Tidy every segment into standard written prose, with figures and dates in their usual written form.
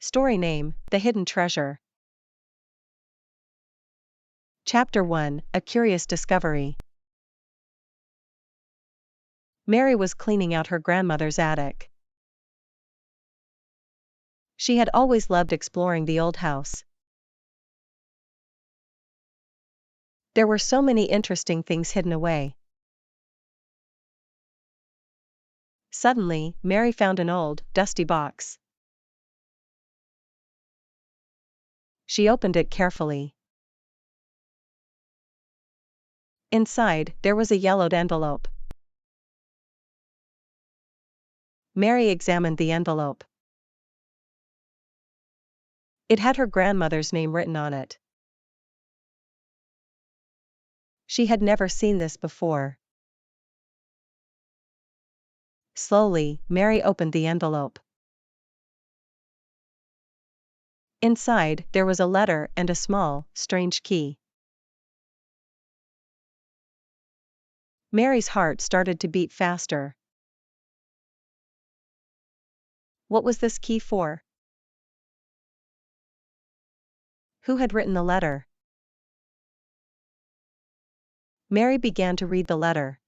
Story name, The Hidden Treasure. Chapter 1, A Curious Discovery. Mary was cleaning out her grandmother's attic. She had always loved exploring the old house. There were so many interesting things hidden away. Suddenly, Mary found an old, dusty box. She opened it carefully. Inside, there was a yellowed envelope. Mary examined the envelope. It had her grandmother's name written on it. She had never seen this before. Slowly, Mary opened the envelope. Inside, there was a letter and a small, strange key. Mary's heart started to beat faster. What was this key for? Who had written the letter? Mary began to read the letter.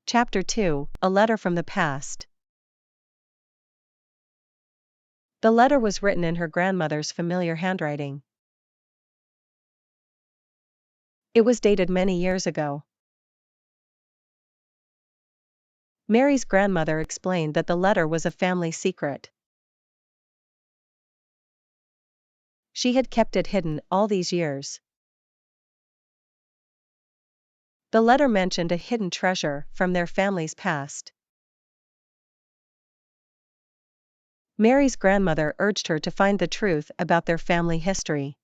Chapter 2, A Letter from the Past. The letter was written in her grandmother's familiar handwriting. It was dated many years ago. Mary's grandmother explained that the letter was a family secret. She had kept it hidden all these years. The letter mentioned a hidden treasure from their family's past. Mary's grandmother urged her to find the truth about their family history.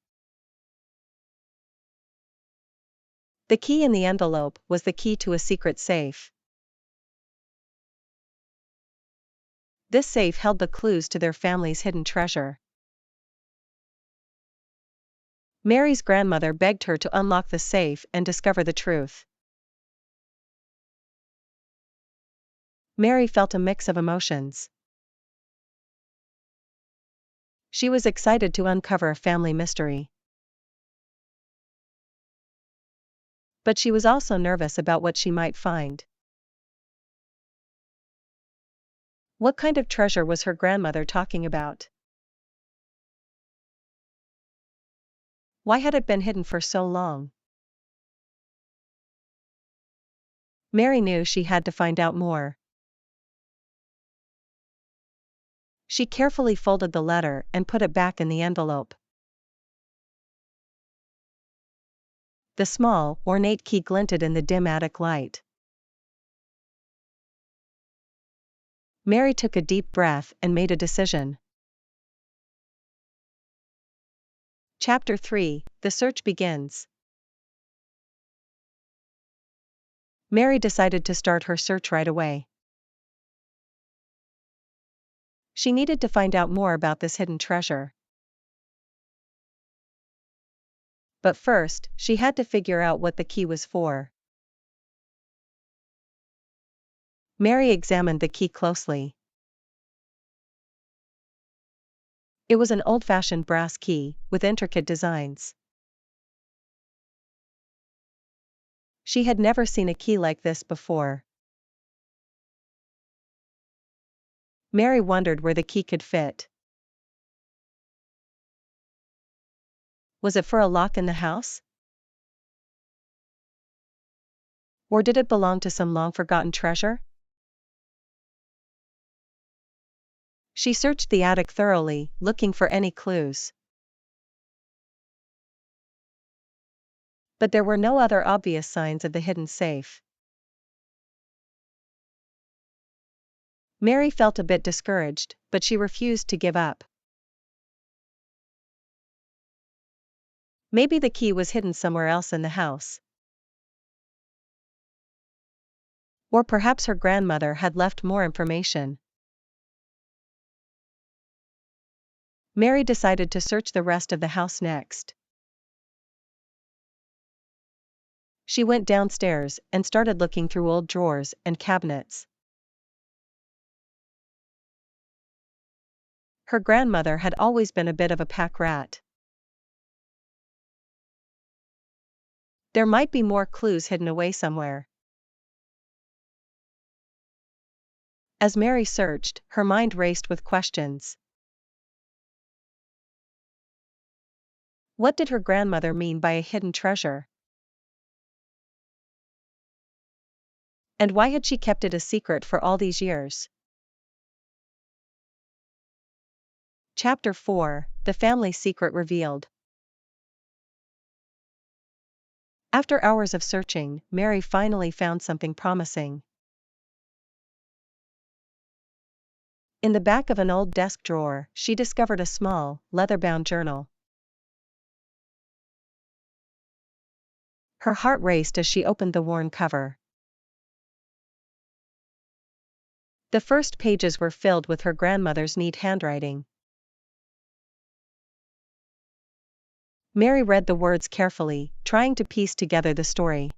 The key in the envelope was the key to a secret safe. This safe held the clues to their family's hidden treasure. Mary's grandmother begged her to unlock the safe and discover the truth. Mary felt a mix of emotions. She was excited to uncover a family mystery. But she was also nervous about what she might find. What kind of treasure was her grandmother talking about? Why had it been hidden for so long? Mary knew she had to find out more. She carefully folded the letter and put it back in the envelope. The small, ornate key glinted in the dim attic light. Mary took a deep breath and made a decision. Chapter 3, The Search Begins. Mary decided to start her search right away. She needed to find out more about this hidden treasure. But first, she had to figure out what the key was for. Mary examined the key closely. It was an old-fashioned brass key, with intricate designs. She had never seen a key like this before. Mary wondered where the key could fit. Was it for a lock in the house? Or did it belong to some long-forgotten treasure? She searched the attic thoroughly, looking for any clues. But there were no other obvious signs of the hidden safe. Mary felt a bit discouraged, but she refused to give up. Maybe the key was hidden somewhere else in the house. Or perhaps her grandmother had left more information. Mary decided to search the rest of the house next. She went downstairs and started looking through old drawers and cabinets. Her grandmother had always been a bit of a pack rat. There might be more clues hidden away somewhere. As Mary searched, her mind raced with questions. What did her grandmother mean by a hidden treasure? And why had she kept it a secret for all these years? Chapter 4: The Family Secret Revealed. After hours of searching, Mary finally found something promising. In the back of an old desk drawer, she discovered a small, leather-bound journal. Her heart raced as she opened the worn cover. The first pages were filled with her grandmother's neat handwriting. Mary read the words carefully, trying to piece together the story.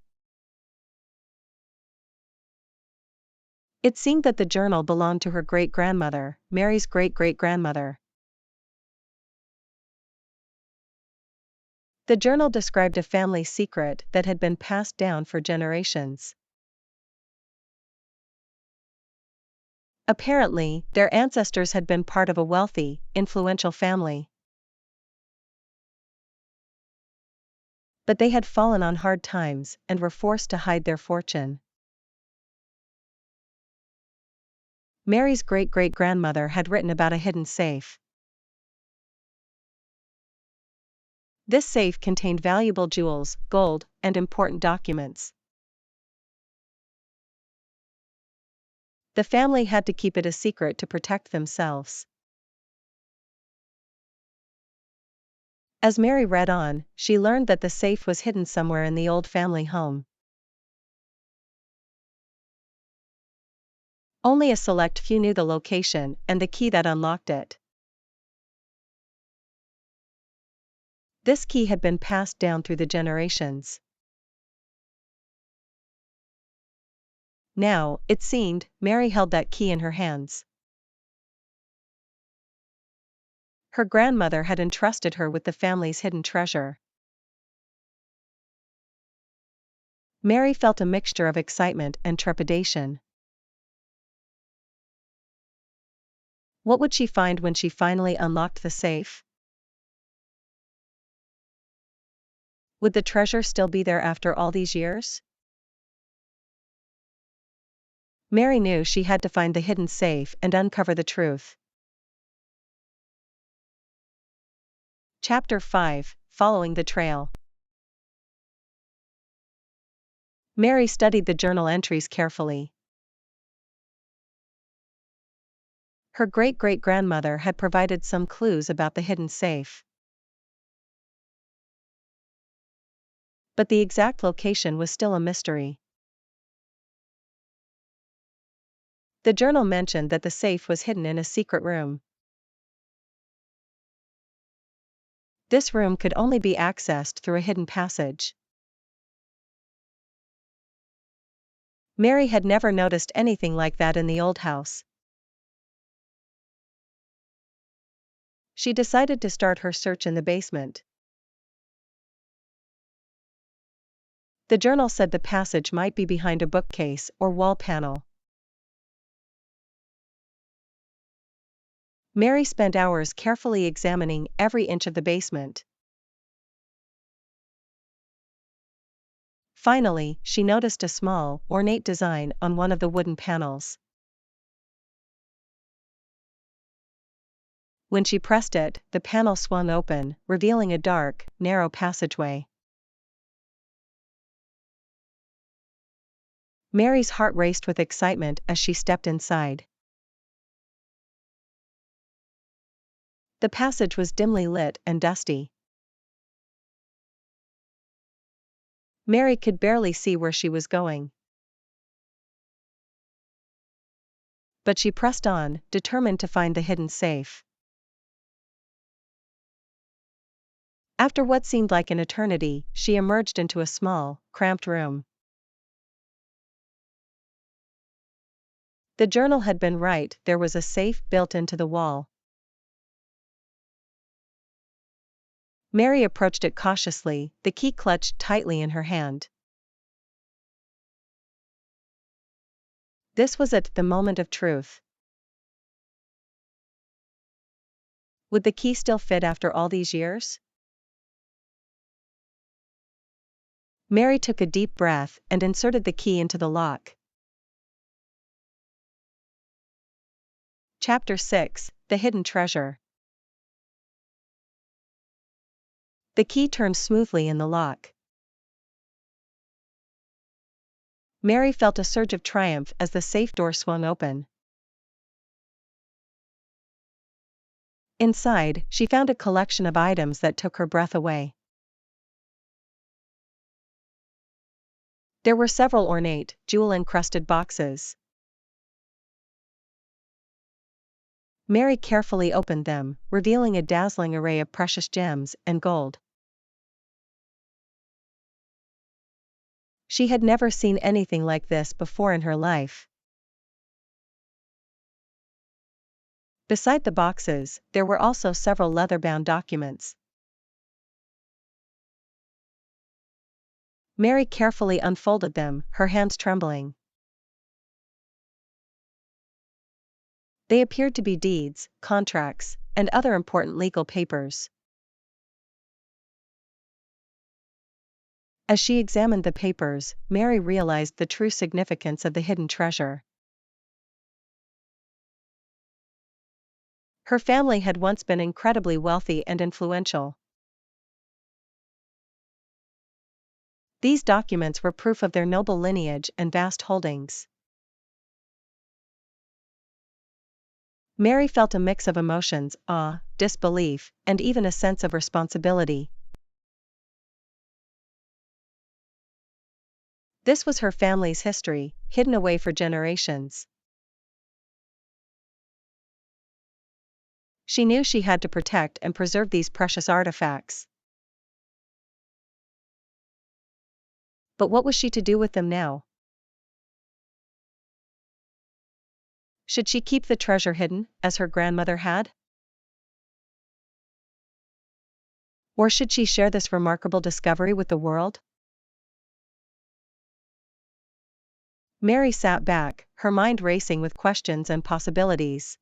It seemed that the journal belonged to her great-grandmother, Mary's great-great-grandmother. The journal described a family secret that had been passed down for generations. Apparently, their ancestors had been part of a wealthy, influential family. But they had fallen on hard times and were forced to hide their fortune. Mary's great-great-grandmother had written about a hidden safe. This safe contained valuable jewels, gold, and important documents. The family had to keep it a secret to protect themselves. As Mary read on, she learned that the safe was hidden somewhere in the old family home. Only a select few knew the location and the key that unlocked it. This key had been passed down through the generations. Now, it seemed, Mary held that key in her hands. Her grandmother had entrusted her with the family's hidden treasure. Mary felt a mixture of excitement and trepidation. What would she find when she finally unlocked the safe? Would the treasure still be there after all these years? Mary knew she had to find the hidden safe and uncover the truth. Chapter 5: Following the Trail. Mary studied the journal entries carefully. Her great-great-grandmother had provided some clues about the hidden safe. But the exact location was still a mystery. The journal mentioned that the safe was hidden in a secret room. This room could only be accessed through a hidden passage. Mary had never noticed anything like that in the old house. She decided to start her search in the basement. The journal said the passage might be behind a bookcase or wall panel. Mary spent hours carefully examining every inch of the basement. Finally, she noticed a small, ornate design on one of the wooden panels. When she pressed it, the panel swung open, revealing a dark, narrow passageway. Mary's heart raced with excitement as she stepped inside. The passage was dimly lit and dusty. Mary could barely see where she was going. But she pressed on, determined to find the hidden safe. After what seemed like an eternity, she emerged into a small, cramped room. The journal had been right, there was a safe built into the wall. Mary approached it cautiously, the key clutched tightly in her hand. This was at the moment of truth. Would the key still fit after all these years? Mary took a deep breath and inserted the key into the lock. Chapter 6: The Hidden Treasure. The key turned smoothly in the lock. Mary felt a surge of triumph as the safe door swung open. Inside, she found a collection of items that took her breath away. There were several ornate, jewel-encrusted boxes. Mary carefully opened them, revealing a dazzling array of precious gems and gold. She had never seen anything like this before in her life. Beside the boxes, there were also several leather-bound documents. Mary carefully unfolded them, her hands trembling. They appeared to be deeds, contracts, and other important legal papers. As she examined the papers, Mary realized the true significance of the hidden treasure. Her family had once been incredibly wealthy and influential. These documents were proof of their noble lineage and vast holdings. Mary felt a mix of emotions: awe, disbelief, and even a sense of responsibility. This was her family's history, hidden away for generations. She knew she had to protect and preserve these precious artifacts. But what was she to do with them now? Should she keep the treasure hidden, as her grandmother had? Or should she share this remarkable discovery with the world? Mary sat back, her mind racing with questions and possibilities.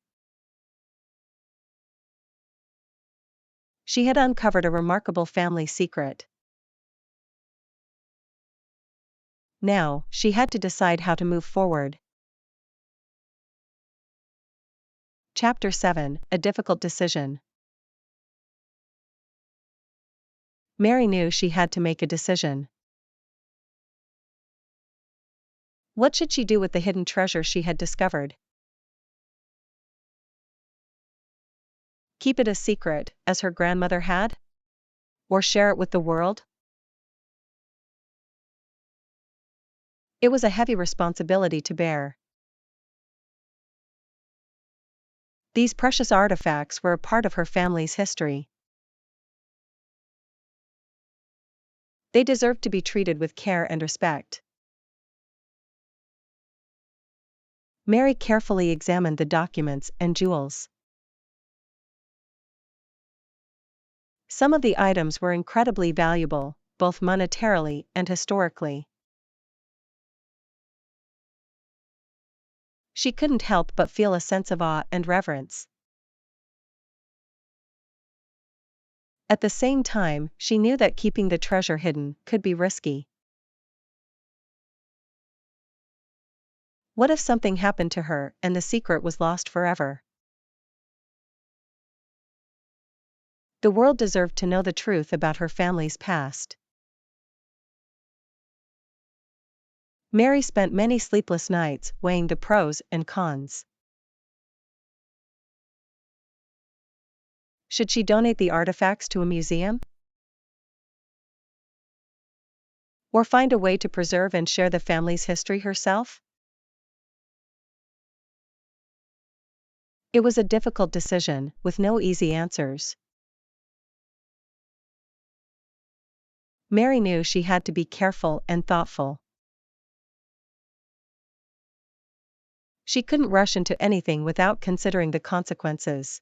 She had uncovered a remarkable family secret. Now, she had to decide how to move forward. Chapter 7: A Difficult Decision. Mary knew she had to make a decision. What should she do with the hidden treasure she had discovered? Keep it a secret, as her grandmother had? Or share it with the world? It was a heavy responsibility to bear. These precious artifacts were a part of her family's history. They deserved to be treated with care and respect. Mary carefully examined the documents and jewels. Some of the items were incredibly valuable, both monetarily and historically. She couldn't help but feel a sense of awe and reverence. At the same time, she knew that keeping the treasure hidden could be risky. What if something happened to her and the secret was lost forever? The world deserved to know the truth about her family's past. Mary spent many sleepless nights weighing the pros and cons. Should she donate the artifacts to a museum? Or find a way to preserve and share the family's history herself? It was a difficult decision, with no easy answers. Mary knew she had to be careful and thoughtful. She couldn't rush into anything without considering the consequences.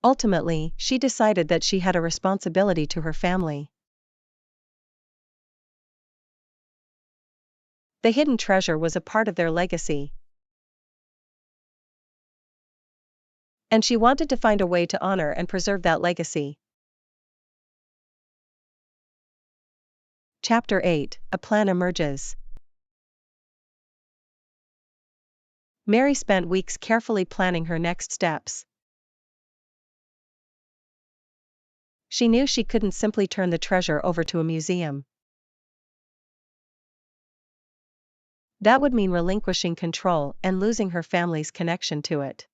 Ultimately, she decided that she had a responsibility to her family. The hidden treasure was a part of their legacy, and she wanted to find a way to honor and preserve that legacy. Chapter 8: A Plan Emerges. Mary spent weeks carefully planning her next steps. She knew she couldn't simply turn the treasure over to a museum. That would mean relinquishing control and losing her family's connection to it.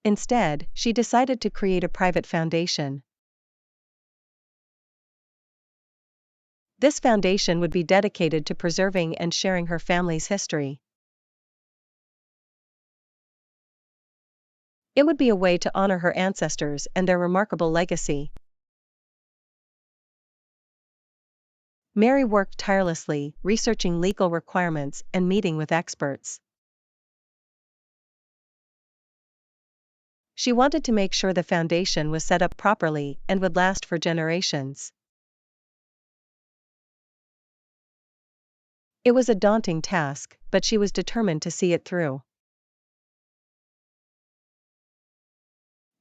Instead, she decided to create a private foundation. This foundation would be dedicated to preserving and sharing her family's history. It would be a way to honor her ancestors and their remarkable legacy. Mary worked tirelessly, researching legal requirements and meeting with experts. She wanted to make sure the foundation was set up properly and would last for generations. It was a daunting task, but she was determined to see it through.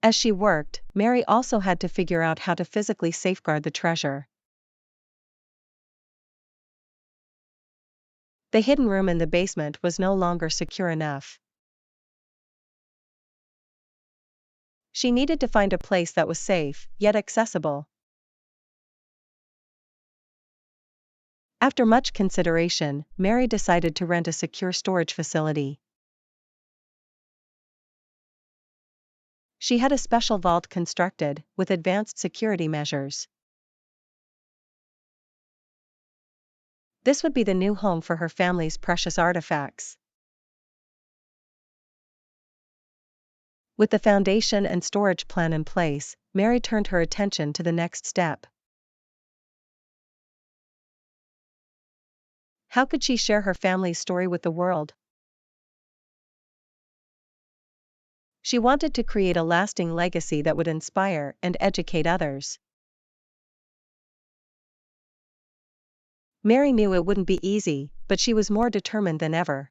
As she worked, Mary also had to figure out how to physically safeguard the treasure. The hidden room in the basement was no longer secure enough. She needed to find a place that was safe, yet accessible. After much consideration, Mary decided to rent a secure storage facility. She had a special vault constructed, with advanced security measures. This would be the new home for her family's precious artifacts. With the foundation and storage plan in place, Mary turned her attention to the next step. How could she share her family's story with the world? She wanted to create a lasting legacy that would inspire and educate others. Mary knew it wouldn't be easy, but she was more determined than ever.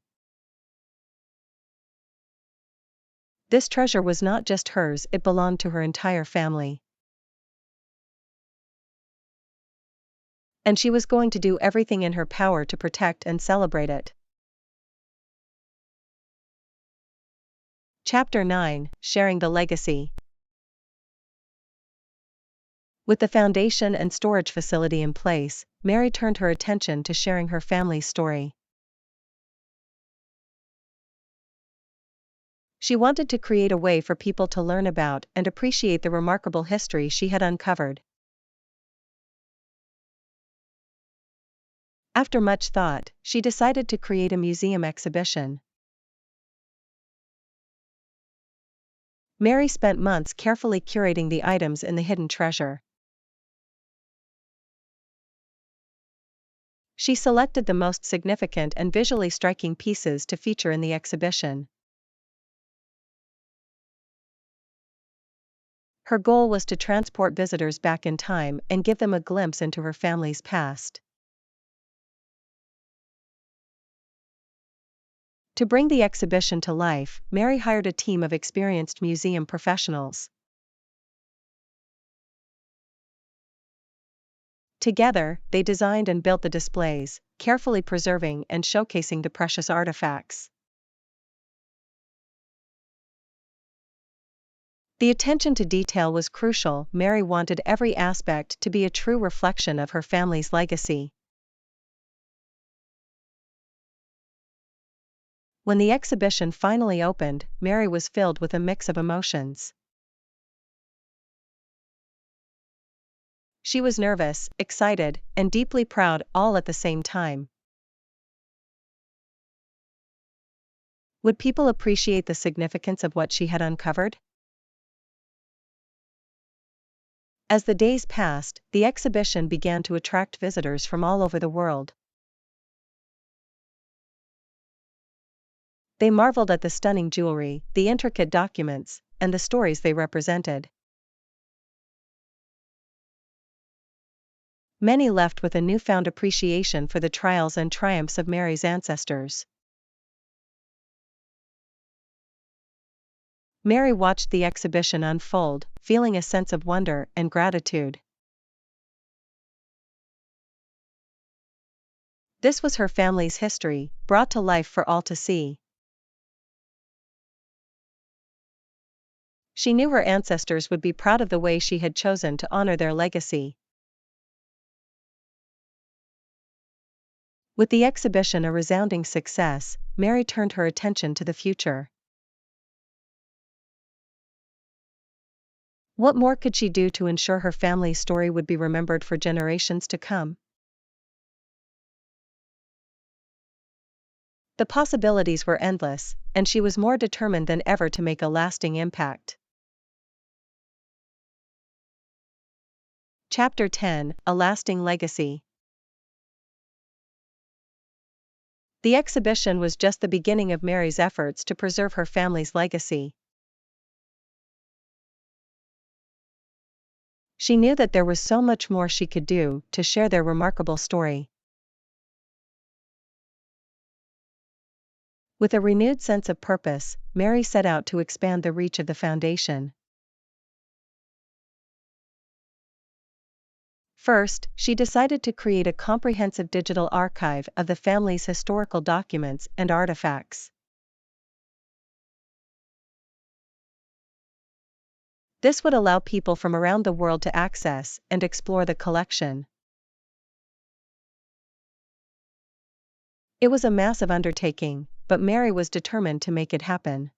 This treasure was not just hers, it belonged to her entire family. And she was going to do everything in her power to protect and celebrate it. Chapter 9: Sharing the Legacy. With the foundation and storage facility in place, Mary turned her attention to sharing her family's story. She wanted to create a way for people to learn about and appreciate the remarkable history she had uncovered. After much thought, she decided to create a museum exhibition. Mary spent months carefully curating the items in the hidden treasure. She selected the most significant and visually striking pieces to feature in the exhibition. Her goal was to transport visitors back in time and give them a glimpse into her family's past. To bring the exhibition to life, Mary hired a team of experienced museum professionals. Together, they designed and built the displays, carefully preserving and showcasing the precious artifacts. The attention to detail was crucial. Mary wanted every aspect to be a true reflection of her family's legacy. When the exhibition finally opened, Mary was filled with a mix of emotions. She was nervous, excited, and deeply proud all at the same time. Would people appreciate the significance of what she had uncovered? As the days passed, the exhibition began to attract visitors from all over the world. They marveled at the stunning jewelry, the intricate documents, and the stories they represented. Many left with a newfound appreciation for the trials and triumphs of Mary's ancestors. Mary watched the exhibition unfold, feeling a sense of wonder and gratitude. This was her family's history, brought to life for all to see. She knew her ancestors would be proud of the way she had chosen to honor their legacy. With the exhibition a resounding success, Mary turned her attention to the future. What more could she do to ensure her family's story would be remembered for generations to come? The possibilities were endless, and she was more determined than ever to make a lasting impact. Chapter 10: A Lasting Legacy. The exhibition was just the beginning of Mary's efforts to preserve her family's legacy. She knew that there was so much more she could do to share their remarkable story. With a renewed sense of purpose, Mary set out to expand the reach of the foundation. First, she decided to create a comprehensive digital archive of the family's historical documents and artifacts. This would allow people from around the world to access and explore the collection. It was a massive undertaking, but Mary was determined to make it happen.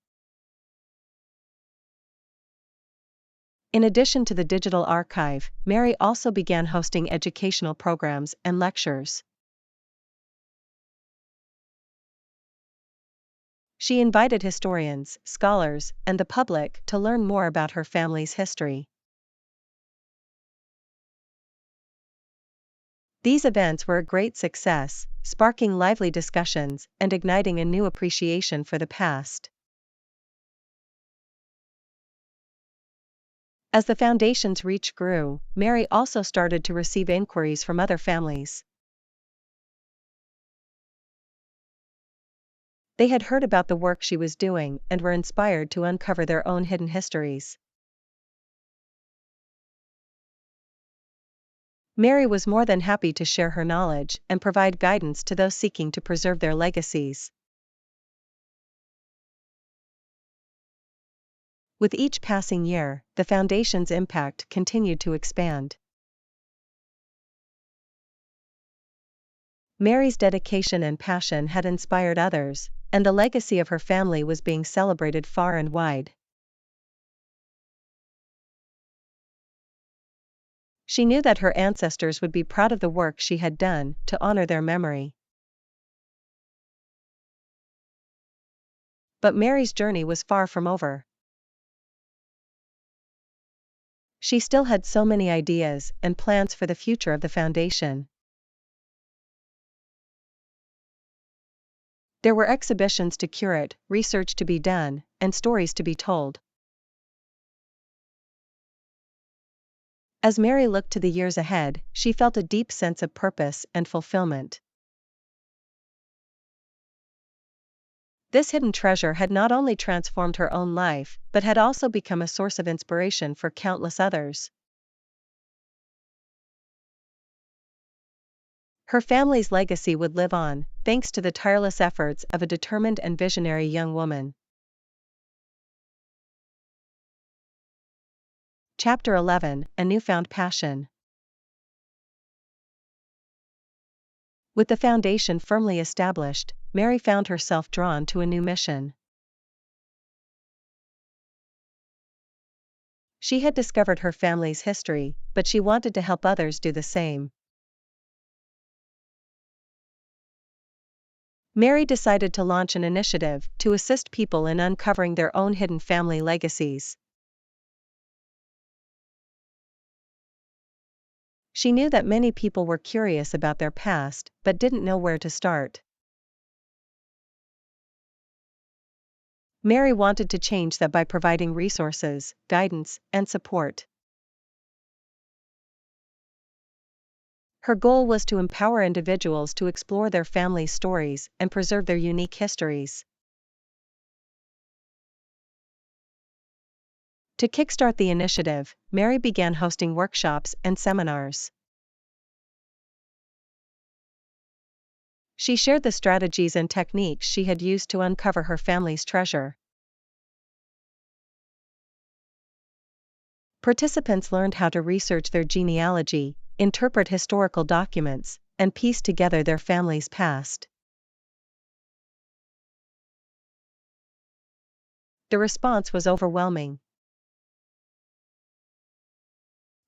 In addition to the digital archive, Mary also began hosting educational programs and lectures. She invited historians, scholars, and the public to learn more about her family's history. These events were a great success, sparking lively discussions and igniting a new appreciation for the past. As the foundation's reach grew, Mary also started to receive inquiries from other families. They had heard about the work she was doing and were inspired to uncover their own hidden histories. Mary was more than happy to share her knowledge and provide guidance to those seeking to preserve their legacies. With each passing year, the foundation's impact continued to expand. Mary's dedication and passion had inspired others, and the legacy of her family was being celebrated far and wide. She knew that her ancestors would be proud of the work she had done to honor their memory. But Mary's journey was far from over. She still had so many ideas and plans for the future of the foundation. There were exhibitions to curate, research to be done, and stories to be told. As Mary looked to the years ahead, she felt a deep sense of purpose and fulfillment. This hidden treasure had not only transformed her own life, but had also become a source of inspiration for countless others. Her family's legacy would live on, thanks to the tireless efforts of a determined and visionary young woman. Chapter 11: A Newfound Passion. With the foundation firmly established, Mary found herself drawn to a new mission. She had discovered her family's history, but she wanted to help others do the same. Mary decided to launch an initiative to assist people in uncovering their own hidden family legacies. She knew that many people were curious about their past but didn't know where to start. Mary wanted to change that by providing resources, guidance, and support. Her goal was to empower individuals to explore their family's stories and preserve their unique histories. To kickstart the initiative, Mary began hosting workshops and seminars. She shared the strategies and techniques she had used to uncover her family's treasure. Participants learned how to research their genealogy, interpret historical documents, and piece together their family's past. The response was overwhelming.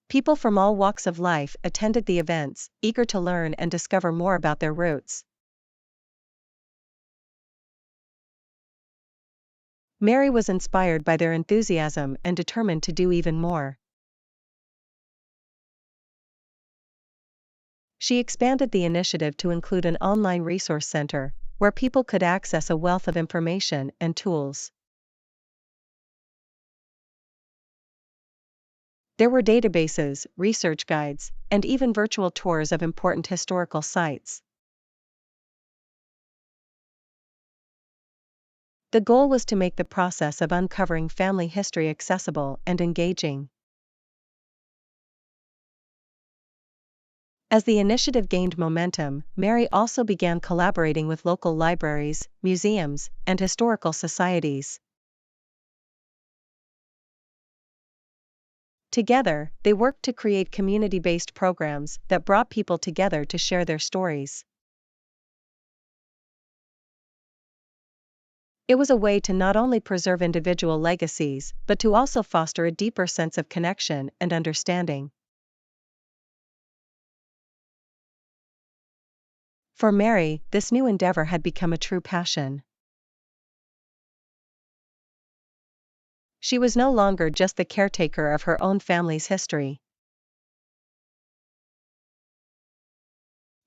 People from all walks of life attended the events, eager to learn and discover more about their roots. Mary was inspired by their enthusiasm and determined to do even more. She expanded the initiative to include an online resource center, where people could access a wealth of information and tools. There were databases, research guides, and even virtual tours of important historical sites. The goal was to make the process of uncovering family history accessible and engaging. As the initiative gained momentum, Mary also began collaborating with local libraries, museums, and historical societies. Together, they worked to create community-based programs that brought people together to share their stories. It was a way to not only preserve individual legacies, but to also foster a deeper sense of connection and understanding. For Mary, this new endeavor had become a true passion. She was no longer just the caretaker of her own family's history.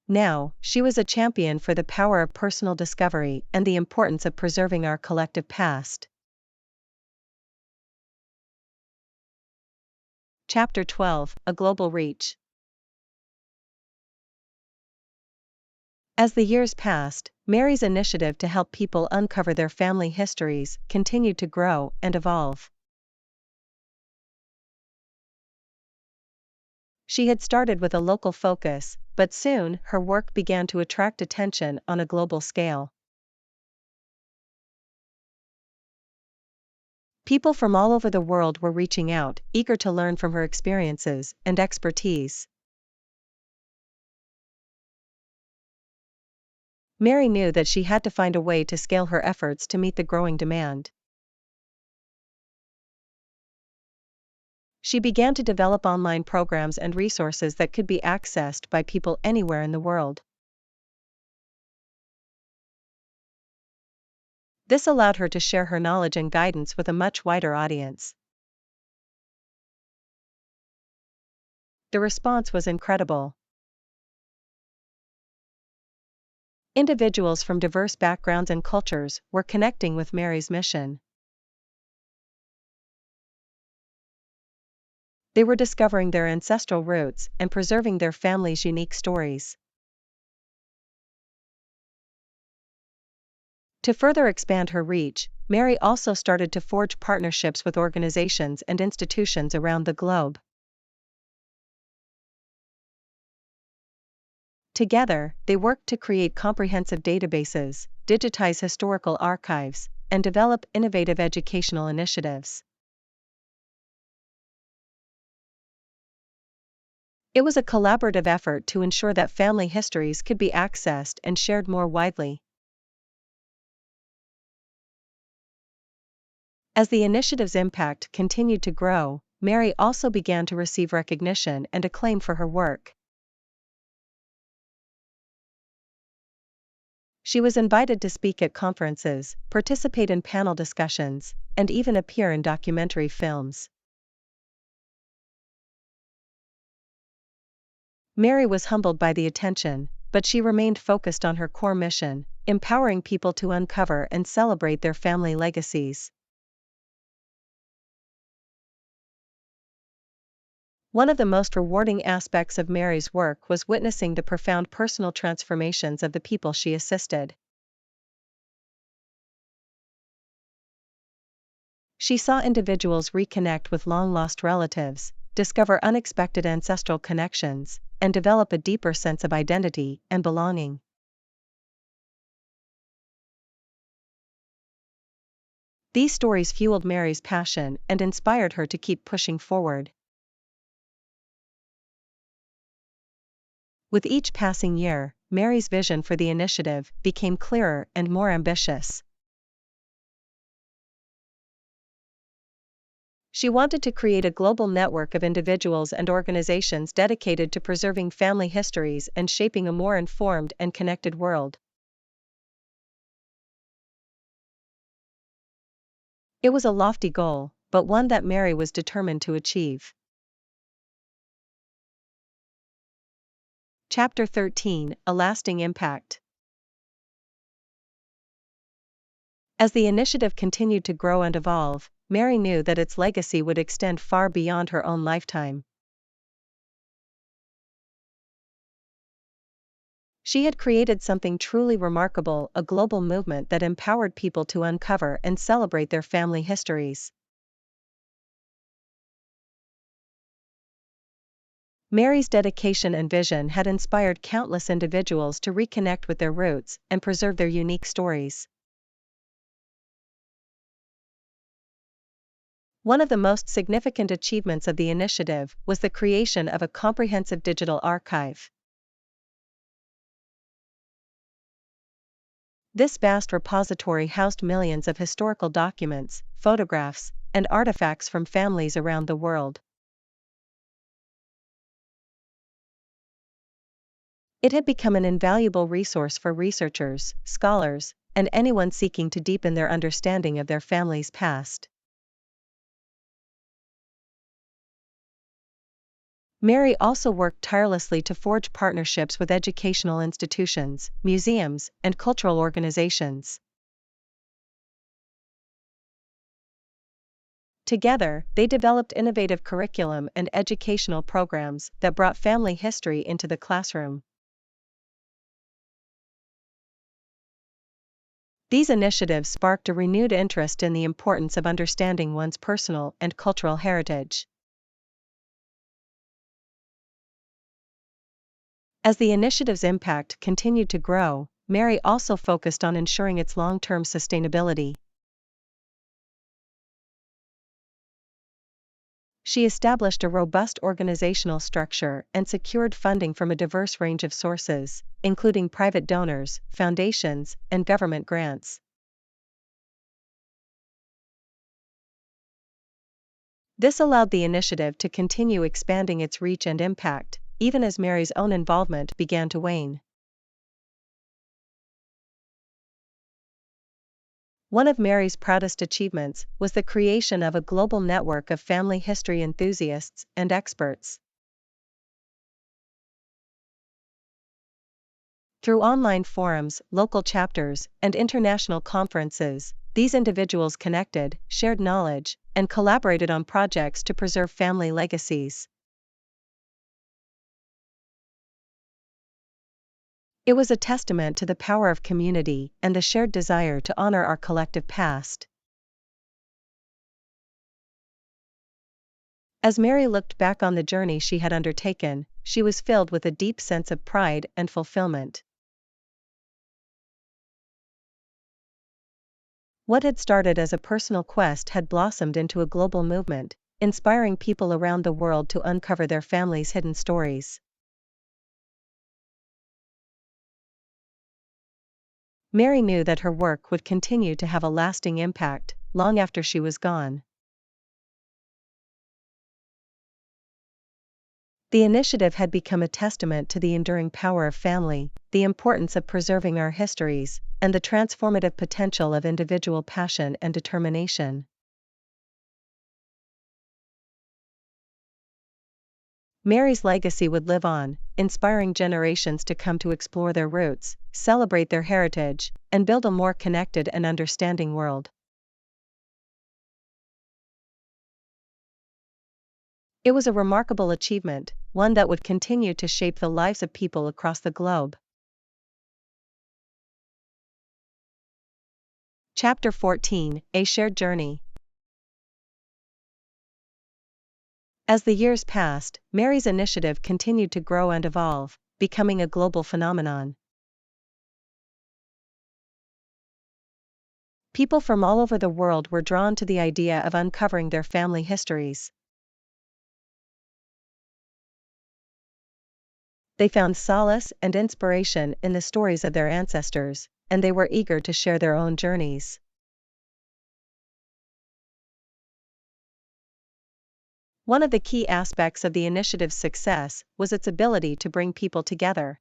Now, she was a champion for the power of personal discovery and the importance of preserving our collective past. Chapter 12: A Global Reach. As the years passed, Mary's initiative to help people uncover their family histories continued to grow and evolve. She had started with a local focus, but soon her work began to attract attention on a global scale. People from all over the world were reaching out, eager to learn from her experiences and expertise. Mary knew that she had to find a way to scale her efforts to meet the growing demand. She began to develop online programs and resources that could be accessed by people anywhere in the world. This allowed her to share her knowledge and guidance with a much wider audience. The response was incredible. Individuals from diverse backgrounds and cultures were connecting with Mary's mission. They were discovering their ancestral roots and preserving their family's unique stories. To further expand her reach, Mary also started to forge partnerships with organizations and institutions around the globe. Together, they worked to create comprehensive databases, digitize historical archives, and develop innovative educational initiatives. It was a collaborative effort to ensure that family histories could be accessed and shared more widely. As the initiative's impact continued to grow, Mary also began to receive recognition and acclaim for her work. She was invited to speak at conferences, participate in panel discussions, and even appear in documentary films. Mary was humbled by the attention, but she remained focused on her core mission, empowering people to uncover and celebrate their family legacies. One of the most rewarding aspects of Mary's work was witnessing the profound personal transformations of the people she assisted. She saw individuals reconnect with long-lost relatives, discover unexpected ancestral connections, and develop a deeper sense of identity and belonging. These stories fueled Mary's passion and inspired her to keep pushing forward. With each passing year, Mary's vision for the initiative became clearer and more ambitious. She wanted to create a global network of individuals and organizations dedicated to preserving family histories and shaping a more informed and connected world. It was a lofty goal, but one that Mary was determined to achieve. Chapter 13: A Lasting Impact. As the initiative continued to grow and evolve, Mary knew that its legacy would extend far beyond her own lifetime. She had created something truly remarkable, a global movement that empowered people to uncover and celebrate their family histories. Mary's dedication and vision had inspired countless individuals to reconnect with their roots and preserve their unique stories. One of the most significant achievements of the initiative was the creation of a comprehensive digital archive. This vast repository housed millions of historical documents, photographs, and artifacts from families around the world. It had become an invaluable resource for researchers, scholars, and anyone seeking to deepen their understanding of their family's past. Mary also worked tirelessly to forge partnerships with educational institutions, museums, and cultural organizations. Together, they developed innovative curriculum and educational programs that brought family history into the classroom. These initiatives sparked a renewed interest in the importance of understanding one's personal and cultural heritage. As the initiative's impact continued to grow, Mary also focused on ensuring its long-term sustainability. She established a robust organizational structure and secured funding from a diverse range of sources, including private donors, foundations, and government grants. This allowed the initiative to continue expanding its reach and impact, even as Mary's own involvement began to wane. One of Mary's proudest achievements was the creation of a global network of family history enthusiasts and experts. Through online forums, local chapters, and international conferences, these individuals connected, shared knowledge, and collaborated on projects to preserve family legacies. It was a testament to the power of community and the shared desire to honor our collective past. As Mary looked back on the journey she had undertaken, she was filled with a deep sense of pride and fulfillment. What had started as a personal quest had blossomed into a global movement, inspiring people around the world to uncover their family's hidden stories. Mary knew that her work would continue to have a lasting impact, long after she was gone. The initiative had become a testament to the enduring power of family, the importance of preserving our histories, and the transformative potential of individual passion and determination. Mary's legacy would live on, inspiring generations to come to explore their roots, celebrate their heritage, and build a more connected and understanding world. It was a remarkable achievement, one that would continue to shape the lives of people across the globe. Chapter 14: A Shared Journey. As the years passed, Mary's initiative continued to grow and evolve, becoming a global phenomenon. People from all over the world were drawn to the idea of uncovering their family histories. They found solace and inspiration in the stories of their ancestors, and they were eager to share their own journeys. One of the key aspects of the initiative's success was its ability to bring people together.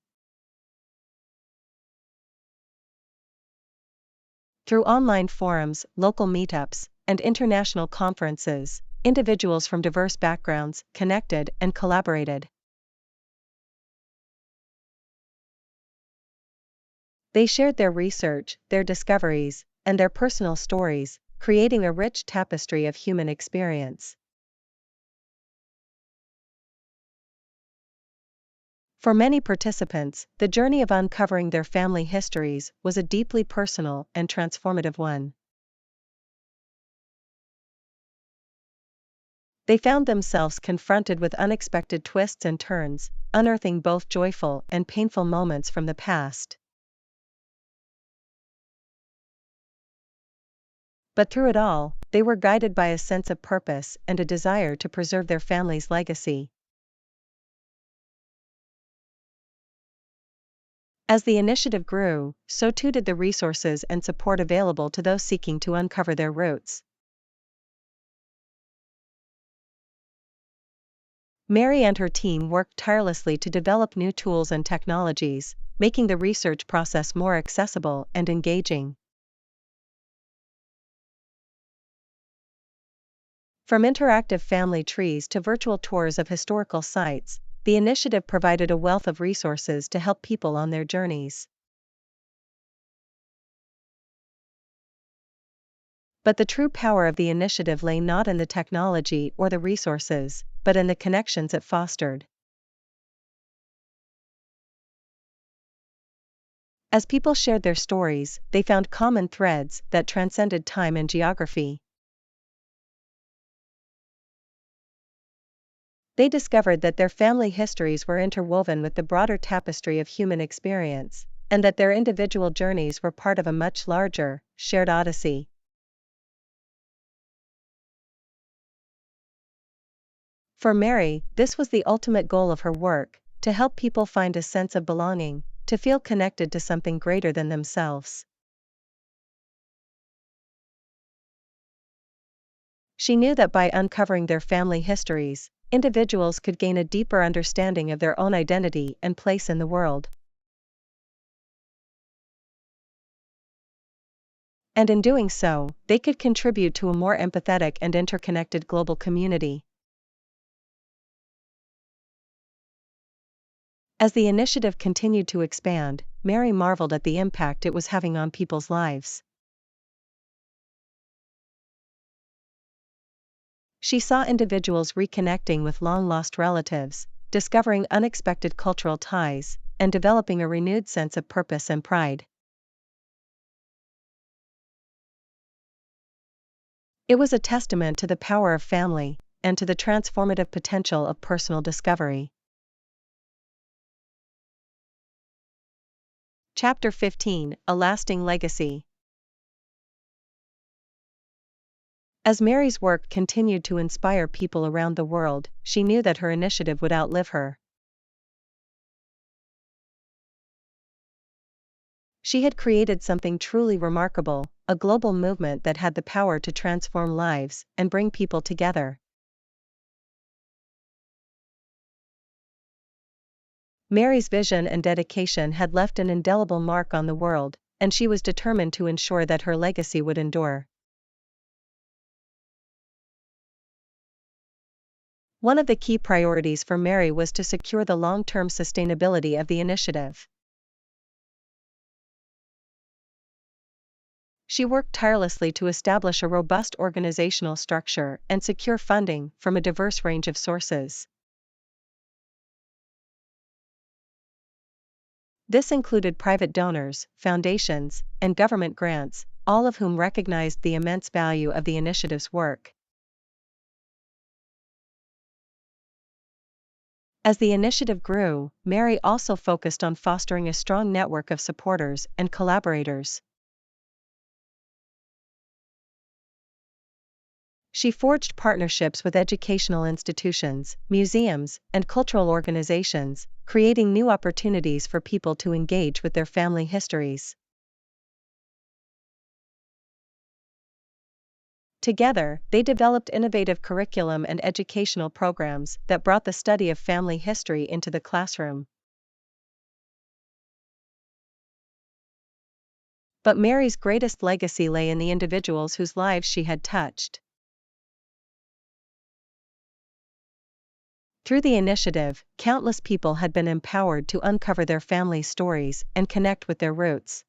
Through online forums, local meetups, and international conferences, individuals from diverse backgrounds connected and collaborated. They shared their research, their discoveries, and their personal stories, creating a rich tapestry of human experience. For many participants, the journey of uncovering their family histories was a deeply personal and transformative one. They found themselves confronted with unexpected twists and turns, unearthing both joyful and painful moments from the past. But through it all, they were guided by a sense of purpose and a desire to preserve their family's legacy. As the initiative grew, so too did the resources and support available to those seeking to uncover their roots. Mary and her team worked tirelessly to develop new tools and technologies, making the research process more accessible and engaging. From interactive family trees to virtual tours of historical sites, the initiative provided a wealth of resources to help people on their journeys. But the true power of the initiative lay not in the technology or the resources, but in the connections it fostered. As people shared their stories, they found common threads that transcended time and geography. They discovered that their family histories were interwoven with the broader tapestry of human experience, and that their individual journeys were part of a much larger, shared odyssey. For Mary, this was the ultimate goal of her work, to help people find a sense of belonging, to feel connected to something greater than themselves. She knew that by uncovering their family histories, individuals could gain a deeper understanding of their own identity and place in the world. And in doing so, they could contribute to a more empathetic and interconnected global community. As the initiative continued to expand, Mary marveled at the impact it was having on people's lives. She saw individuals reconnecting with long-lost relatives, discovering unexpected cultural ties, and developing a renewed sense of purpose and pride. It was a testament to the power of family, and to the transformative potential of personal discovery. Chapter 15: A Lasting Legacy. As Mary's work continued to inspire people around the world, she knew that her initiative would outlive her. She had created something truly remarkable, a global movement that had the power to transform lives and bring people together. Mary's vision and dedication had left an indelible mark on the world, and she was determined to ensure that her legacy would endure. One of the key priorities for Mary was to secure the long-term sustainability of the initiative. She worked tirelessly to establish a robust organizational structure and secure funding from a diverse range of sources. This included private donors, foundations, and government grants, all of whom recognized the immense value of the initiative's work. As the initiative grew, Mary also focused on fostering a strong network of supporters and collaborators. She forged partnerships with educational institutions, museums, and cultural organizations, creating new opportunities for people to engage with their family histories. Together, they developed innovative curriculum and educational programs that brought the study of family history into the classroom. But Mary's greatest legacy lay in the individuals whose lives she had touched. Through the initiative, countless people had been empowered to uncover their family stories and connect with their roots.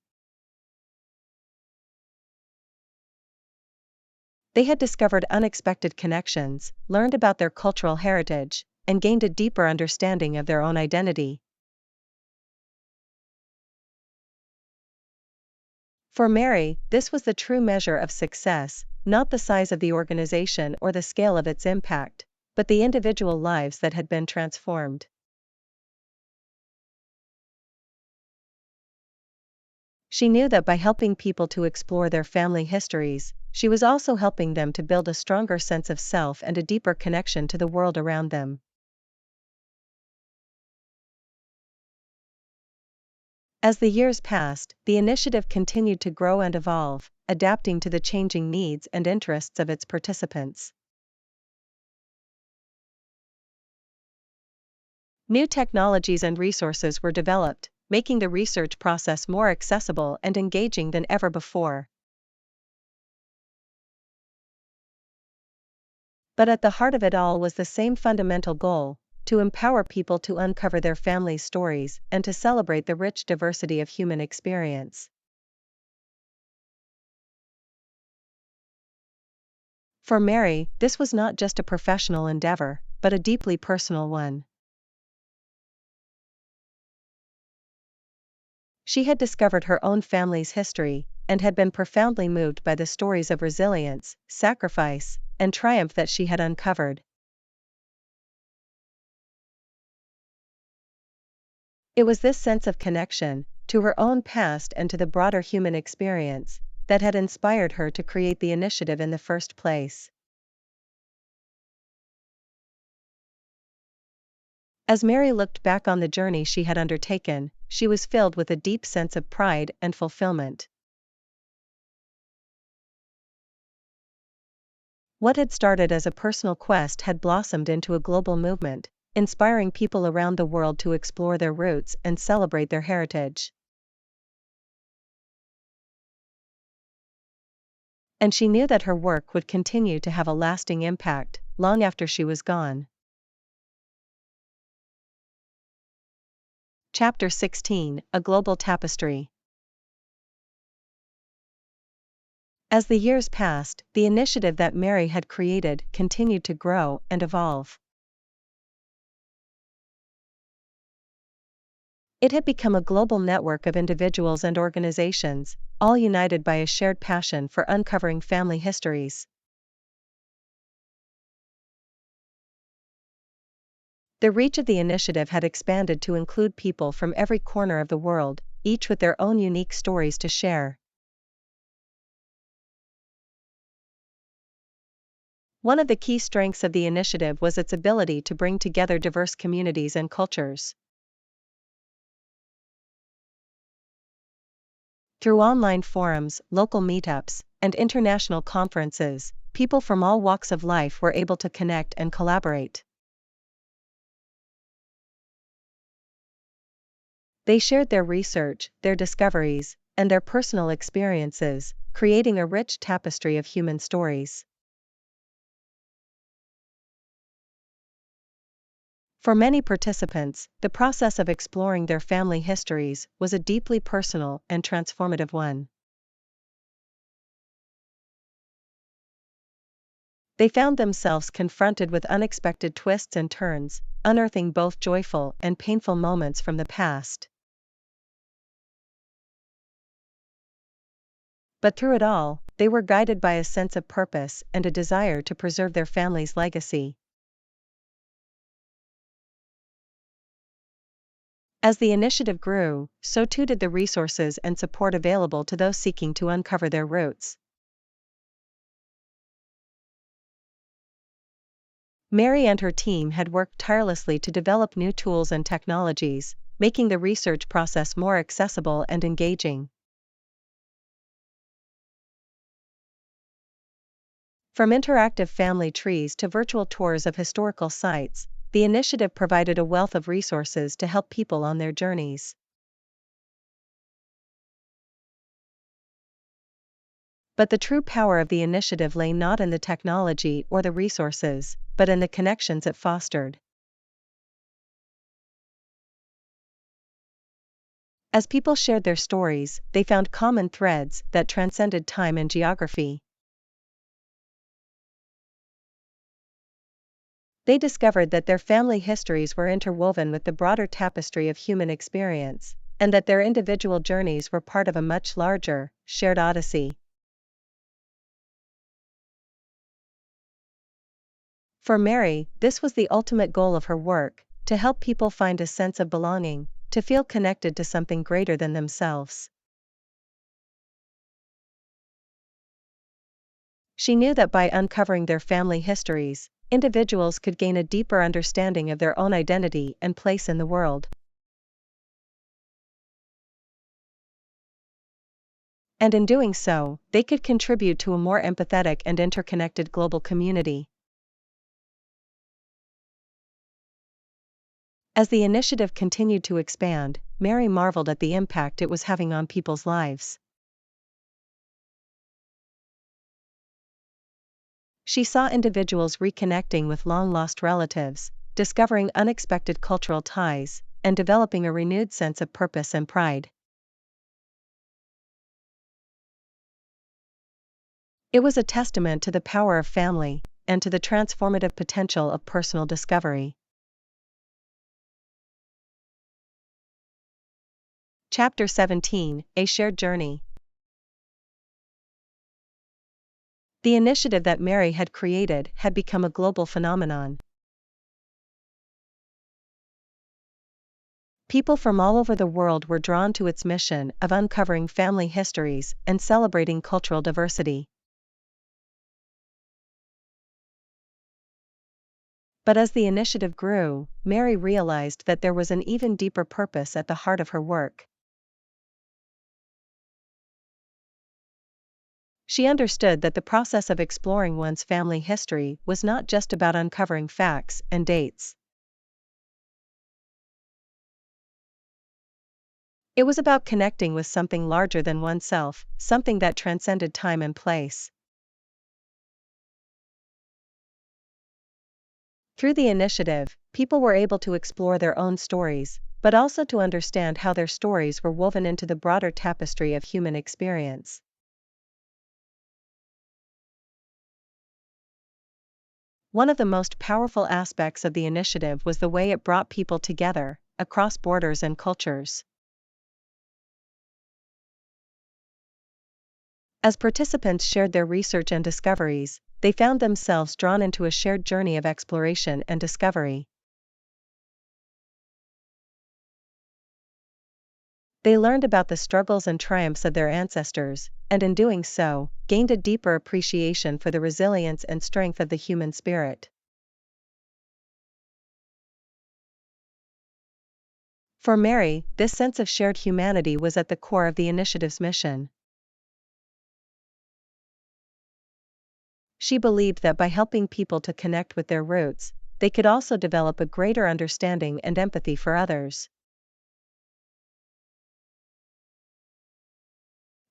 They had discovered unexpected connections, learned about their cultural heritage, and gained a deeper understanding of their own identity. For Mary, this was the true measure of success, not the size of the organization or the scale of its impact, but the individual lives that had been transformed. She knew that by helping people to explore their family histories, she was also helping them to build a stronger sense of self and a deeper connection to the world around them. As the years passed, the initiative continued to grow and evolve, adapting to the changing needs and interests of its participants. New technologies and resources were developed, making the research process more accessible and engaging than ever before. But at the heart of it all was the same fundamental goal: to empower people to uncover their family's stories and to celebrate the rich diversity of human experience. For Mary, this was not just a professional endeavor, but a deeply personal one. She had discovered her own family's history, and had been profoundly moved by the stories of resilience, sacrifice, and triumph that she had uncovered. It was this sense of connection, to her own past and to the broader human experience, that had inspired her to create the initiative in the first place. As Mary looked back on the journey she had undertaken, she was filled with a deep sense of pride and fulfillment. What had started as a personal quest had blossomed into a global movement, inspiring people around the world to explore their roots and celebrate their heritage. And she knew that her work would continue to have a lasting impact, long after she was gone. Chapter 16: A Global Tapestry. As the years passed, the initiative that Mary had created continued to grow and evolve. It had become a global network of individuals and organizations, all united by a shared passion for uncovering family histories. The reach of the initiative had expanded to include people from every corner of the world, each with their own unique stories to share. One of the key strengths of the initiative was its ability to bring together diverse communities and cultures. Through online forums, local meetups, and international conferences, people from all walks of life were able to connect and collaborate. They shared their research, their discoveries, and their personal experiences, creating a rich tapestry of human stories. For many participants, the process of exploring their family histories was a deeply personal and transformative one. They found themselves confronted with unexpected twists and turns, unearthing both joyful and painful moments from the past. But through it all, they were guided by a sense of purpose and a desire to preserve their family's legacy. As the initiative grew, so too did the resources and support available to those seeking to uncover their roots. Mary and her team had worked tirelessly to develop new tools and technologies, making the research process more accessible and engaging. From interactive family trees to virtual tours of historical sites, the initiative provided a wealth of resources to help people on their journeys. But the true power of the initiative lay not in the technology or the resources, but in the connections it fostered. As people shared their stories, they found common threads that transcended time and geography. They discovered that their family histories were interwoven with the broader tapestry of human experience, and that their individual journeys were part of a much larger, shared odyssey. For Mary, this was the ultimate goal of her work, to help people find a sense of belonging, to feel connected to something greater than themselves. She knew that by uncovering their family histories, individuals could gain a deeper understanding of their own identity and place in the world. And in doing so, they could contribute to a more empathetic and interconnected global community. As the initiative continued to expand, Mary marveled at the impact it was having on people's lives. She saw individuals reconnecting with long-lost relatives, discovering unexpected cultural ties, and developing a renewed sense of purpose and pride. It was a testament to the power of family, and to the transformative potential of personal discovery. Chapter 17: A Shared Journey. The initiative that Mary had created had become a global phenomenon. People from all over the world were drawn to its mission of uncovering family histories and celebrating cultural diversity. But as the initiative grew, Mary realized that there was an even deeper purpose at the heart of her work. She understood that the process of exploring one's family history was not just about uncovering facts and dates. It was about connecting with something larger than oneself, something that transcended time and place. Through the initiative, people were able to explore their own stories, but also to understand how their stories were woven into the broader tapestry of human experience. One of the most powerful aspects of the initiative was the way it brought people together, across borders and cultures. As participants shared their research and discoveries, they found themselves drawn into a shared journey of exploration and discovery. They learned about the struggles and triumphs of their ancestors, and in doing so, gained a deeper appreciation for the resilience and strength of the human spirit. For Mary, this sense of shared humanity was at the core of the initiative's mission. She believed that by helping people to connect with their roots, they could also develop a greater understanding and empathy for others.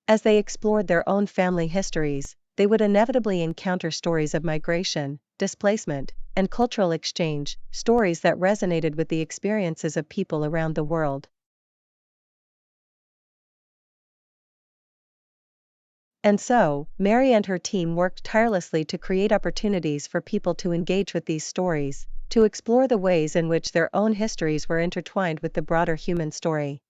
As they explored their own family histories, they would inevitably encounter stories of migration, displacement, and cultural exchange, stories that resonated with the experiences of people around the world. And so, Mary and her team worked tirelessly to create opportunities for people to engage with these stories, to explore the ways in which their own histories were intertwined with the broader human story.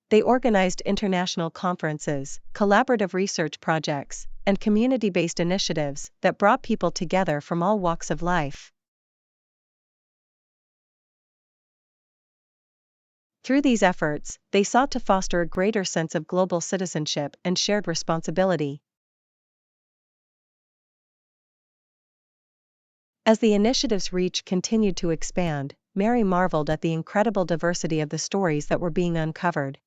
They organized international conferences, collaborative research projects, and community-based initiatives that brought people together from all walks of life. Through these efforts, they sought to foster a greater sense of global citizenship and shared responsibility. As the initiative's reach continued to expand, Mary marveled at the incredible diversity of the stories that were being uncovered.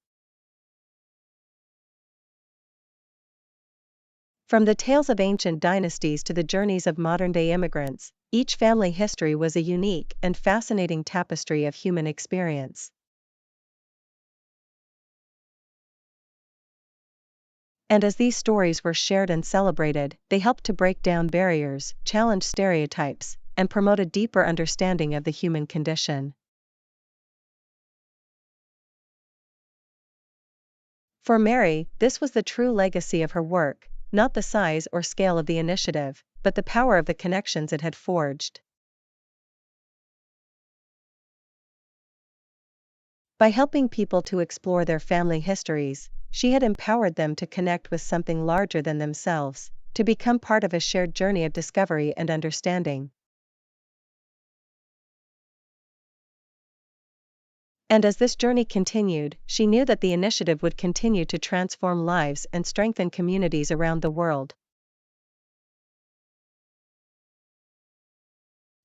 From the tales of ancient dynasties to the journeys of modern-day immigrants, each family history was a unique and fascinating tapestry of human experience. And as these stories were shared and celebrated, they helped to break down barriers, challenge stereotypes, and promote a deeper understanding of the human condition. For Mary, this was the true legacy of her work, not the size or scale of the initiative, but the power of the connections it had forged. By helping people to explore their family histories, she had empowered them to connect with something larger than themselves, to become part of a shared journey of discovery and understanding. And as this journey continued, she knew that the initiative would continue to transform lives and strengthen communities around the world.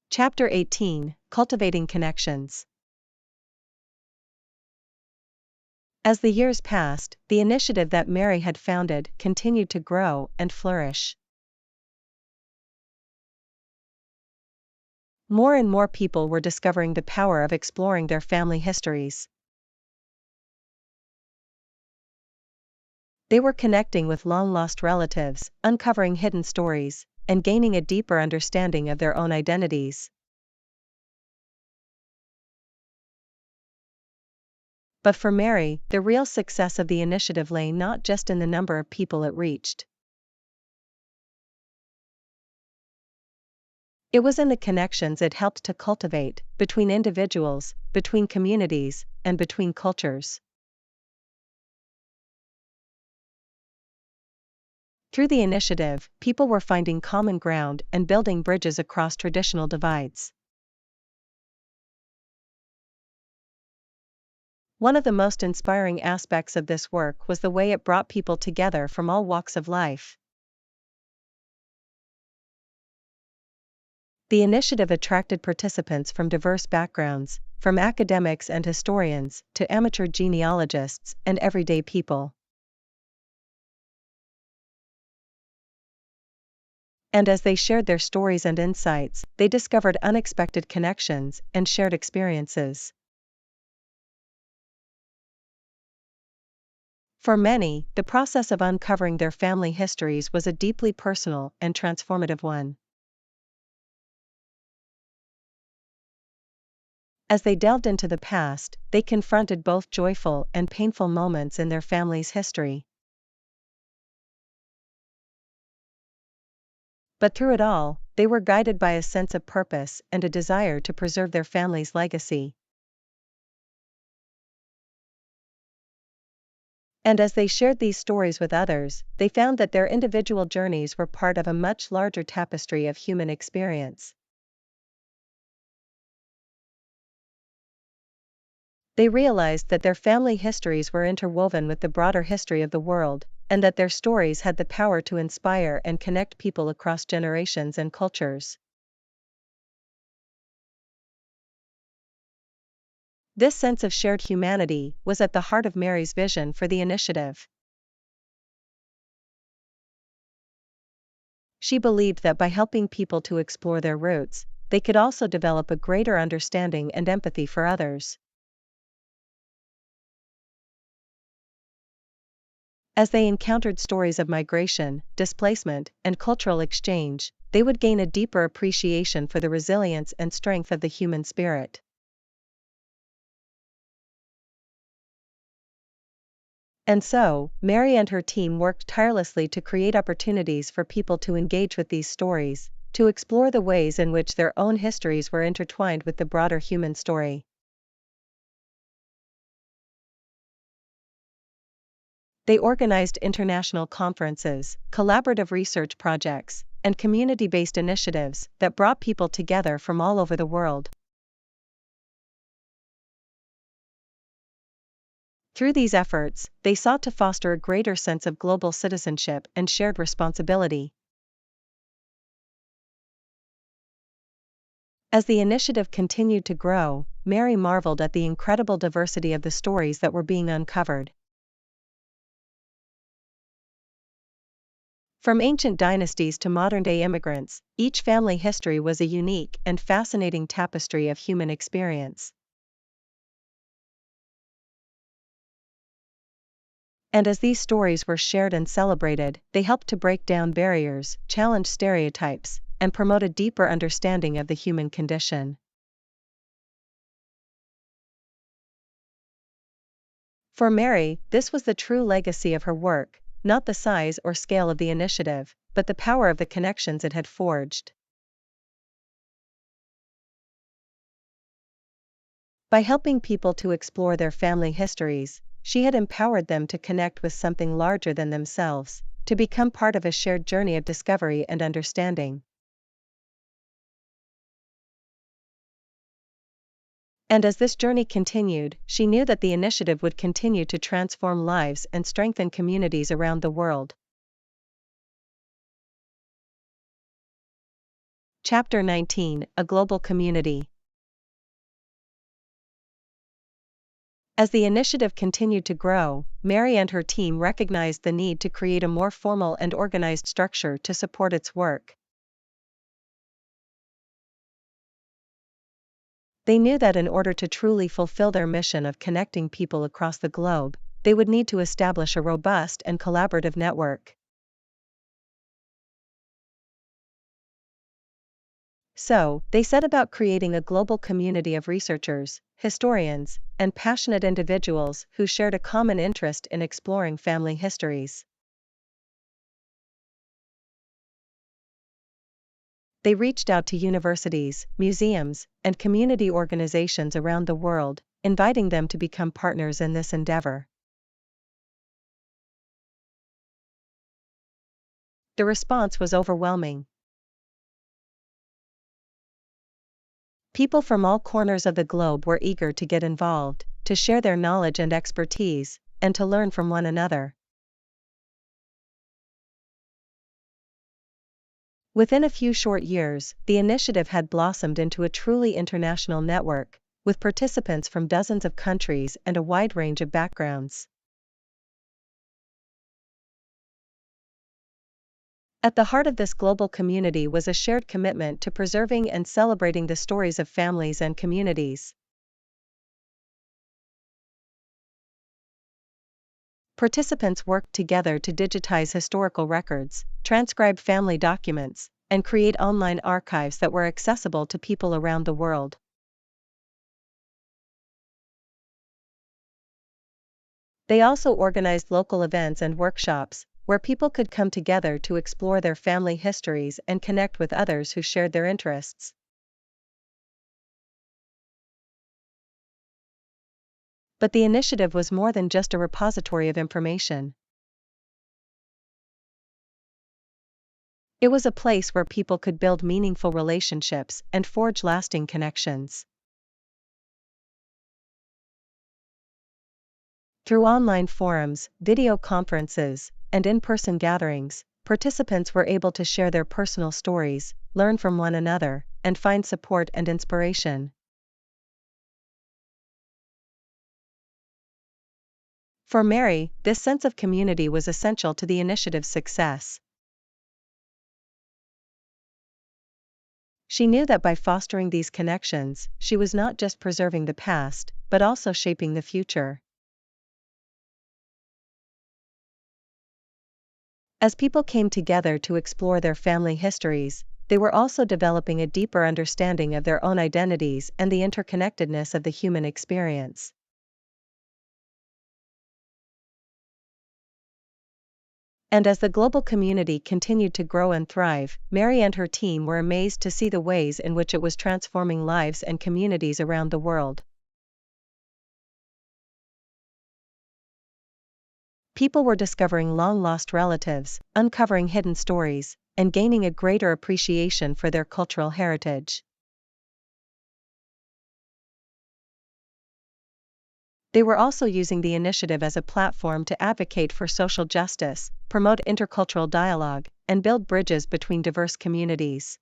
Chapter 18: Cultivating Connections. As the years passed, the initiative that Mary had founded continued to grow and flourish. More and more people were discovering the power of exploring their family histories. They were connecting with long-lost relatives, uncovering hidden stories, and gaining a deeper understanding of their own identities. But for Mary, the real success of the initiative lay not just in the number of people it reached. It was in the connections it helped to cultivate, between individuals, between communities, and between cultures. Through the initiative, people were finding common ground and building bridges across traditional divides. One of the most inspiring aspects of this work was the way it brought people together from all walks of life. The initiative attracted participants from diverse backgrounds, from academics and historians to amateur genealogists and everyday people. And as they shared their stories and insights, they discovered unexpected connections and shared experiences. For many, the process of uncovering their family histories was a deeply personal and transformative one. As they delved into the past, they confronted both joyful and painful moments in their family's history. But through it all, they were guided by a sense of purpose and a desire to preserve their family's legacy. And as they shared these stories with others, they found that their individual journeys were part of a much larger tapestry of human experience. They realized that their family histories were interwoven with the broader history of the world, and that their stories had the power to inspire and connect people across generations and cultures. This sense of shared humanity was at the heart of Mary's vision for the initiative. She believed that by helping people to explore their roots, they could also develop a greater understanding and empathy for others. As they encountered stories of migration, displacement, and cultural exchange, they would gain a deeper appreciation for the resilience and strength of the human spirit. And so, Mary and her team worked tirelessly to create opportunities for people to engage with these stories, to explore the ways in which their own histories were intertwined with the broader human story. They organized international conferences, collaborative research projects, and community-based initiatives that brought people together from all over the world. Through these efforts, they sought to foster a greater sense of global citizenship and shared responsibility. As the initiative continued to grow, Mary marveled at the incredible diversity of the stories that were being uncovered. From ancient dynasties to modern-day immigrants, each family history was a unique and fascinating tapestry of human experience. And as these stories were shared and celebrated, they helped to break down barriers, challenge stereotypes, and promote a deeper understanding of the human condition. For Mary, this was the true legacy of her work, not the size or scale of the initiative, but the power of the connections it had forged. By helping people to explore their family histories, she had empowered them to connect with something larger than themselves, to become part of a shared journey of discovery and understanding. And as this journey continued, she knew that the initiative would continue to transform lives and strengthen communities around the world. Chapter 19: A Global Community. As the initiative continued to grow, Mary and her team recognized the need to create a more formal and organized structure to support its work. They knew that in order to truly fulfill their mission of connecting people across the globe, they would need to establish a robust and collaborative network. So, they set about creating a global community of researchers, historians, and passionate individuals who shared a common interest in exploring family histories. They reached out to universities, museums, and community organizations around the world, inviting them to become partners in this endeavor. The response was overwhelming. People from all corners of the globe were eager to get involved, to share their knowledge and expertise, and to learn from one another. Within a few short years, the initiative had blossomed into a truly international network, with participants from dozens of countries and a wide range of backgrounds. At the heart of this global community was a shared commitment to preserving and celebrating the stories of families and communities. Participants worked together to digitize historical records, transcribe family documents, and create online archives that were accessible to people around the world. They also organized local events and workshops, where people could come together to explore their family histories and connect with others who shared their interests. But the initiative was more than just a repository of information. It was a place where people could build meaningful relationships and forge lasting connections. Through online forums, video conferences, and in-person gatherings, participants were able to share their personal stories, learn from one another, and find support and inspiration. For Mary, this sense of community was essential to the initiative's success. She knew that by fostering these connections, she was not just preserving the past, but also shaping the future. As people came together to explore their family histories, they were also developing a deeper understanding of their own identities and the interconnectedness of the human experience. And as the global community continued to grow and thrive, Mary and her team were amazed to see the ways in which it was transforming lives and communities around the world. People were discovering long-lost relatives, uncovering hidden stories, and gaining a greater appreciation for their cultural heritage. They were also using the initiative as a platform to advocate for social justice, promote intercultural dialogue, and build bridges between diverse communities.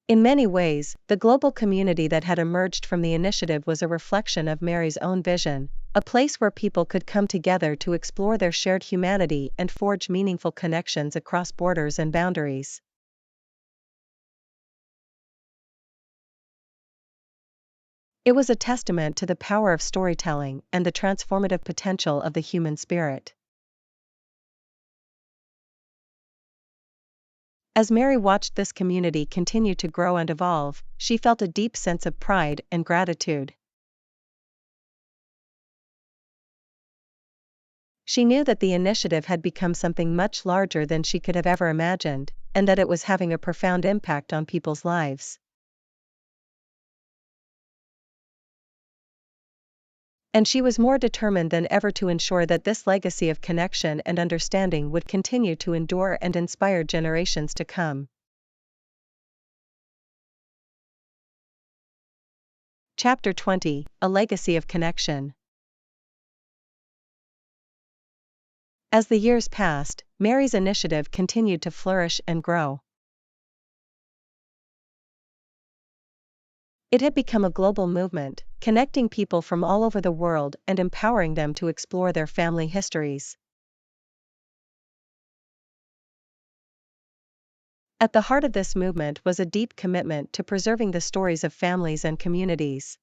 In many ways, the global community that had emerged from the initiative was a reflection of Mary's own vision, a place where people could come together to explore their shared humanity and forge meaningful connections across borders and boundaries. It was a testament to the power of storytelling and the transformative potential of the human spirit. As Mary watched this community continue to grow and evolve, she felt a deep sense of pride and gratitude. She knew that the initiative had become something much larger than she could have ever imagined, and that it was having a profound impact on people's lives. And she was more determined than ever to ensure that this legacy of connection and understanding would continue to endure and inspire generations to come. Chapter 20: A Legacy of Connection. As the years passed, Mary's initiative continued to flourish and grow. It had become a global movement, connecting people from all over the world and empowering them to explore their family histories. At the heart of this movement was a deep commitment to preserving the stories of families and communities.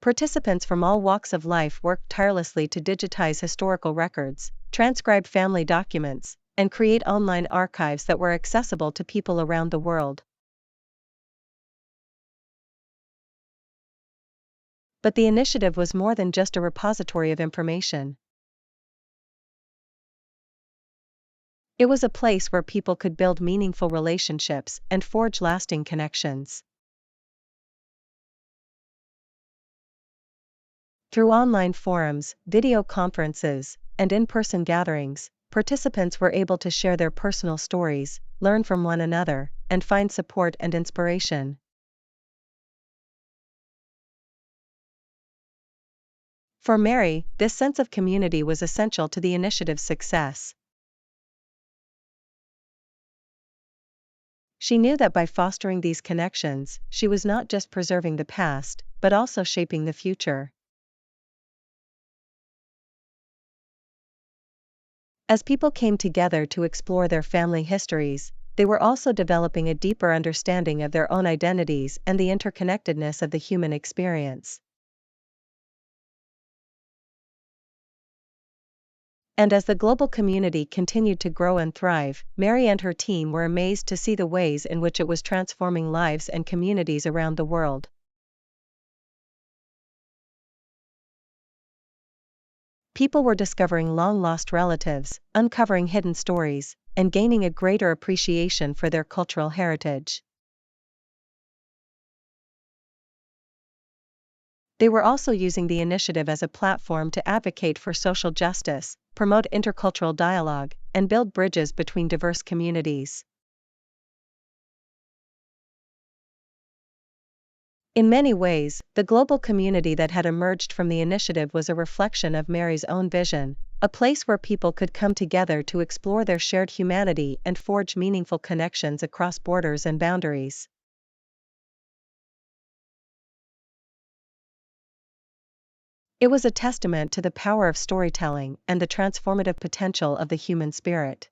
Participants from all walks of life worked tirelessly to digitize historical records, transcribe family documents, and create online archives that were accessible to people around the world. But the initiative was more than just a repository of information. It was a place where people could build meaningful relationships and forge lasting connections. Through online forums, video conferences, and in-person gatherings, participants were able to share their personal stories, learn from one another, and find support and inspiration. For Mary, this sense of community was essential to the initiative's success. She knew that by fostering these connections, she was not just preserving the past, but also shaping the future. As people came together to explore their family histories, they were also developing a deeper understanding of their own identities and the interconnectedness of the human experience. And as the global community continued to grow and thrive, Mary and her team were amazed to see the ways in which it was transforming lives and communities around the world. People were discovering long-lost relatives, uncovering hidden stories, and gaining a greater appreciation for their cultural heritage. They were also using the initiative as a platform to advocate for social justice, promote intercultural dialogue, and build bridges between diverse communities. In many ways, the global community that had emerged from the initiative was a reflection of Mary's own vision, a place where people could come together to explore their shared humanity and forge meaningful connections across borders and boundaries. It was a testament to the power of storytelling and the transformative potential of the human spirit.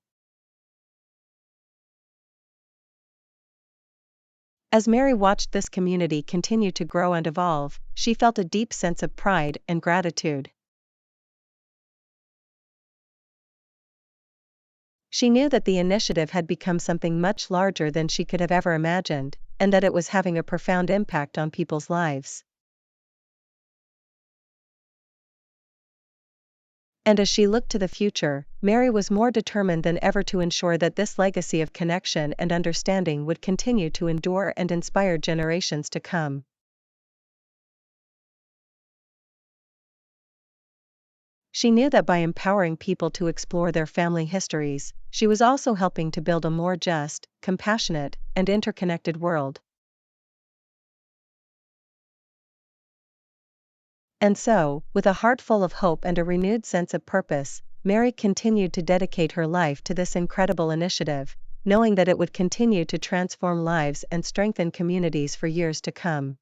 As Mary watched this community continue to grow and evolve, she felt a deep sense of pride and gratitude. She knew that the initiative had become something much larger than she could have ever imagined, and that it was having a profound impact on people's lives. And as she looked to the future, Mary was more determined than ever to ensure that this legacy of connection and understanding would continue to endure and inspire generations to come. She knew that by empowering people to explore their family histories, she was also helping to build a more just, compassionate, and interconnected world. And so, with a heart full of hope and a renewed sense of purpose, Mary continued to dedicate her life to this incredible initiative, knowing that it would continue to transform lives and strengthen communities for years to come.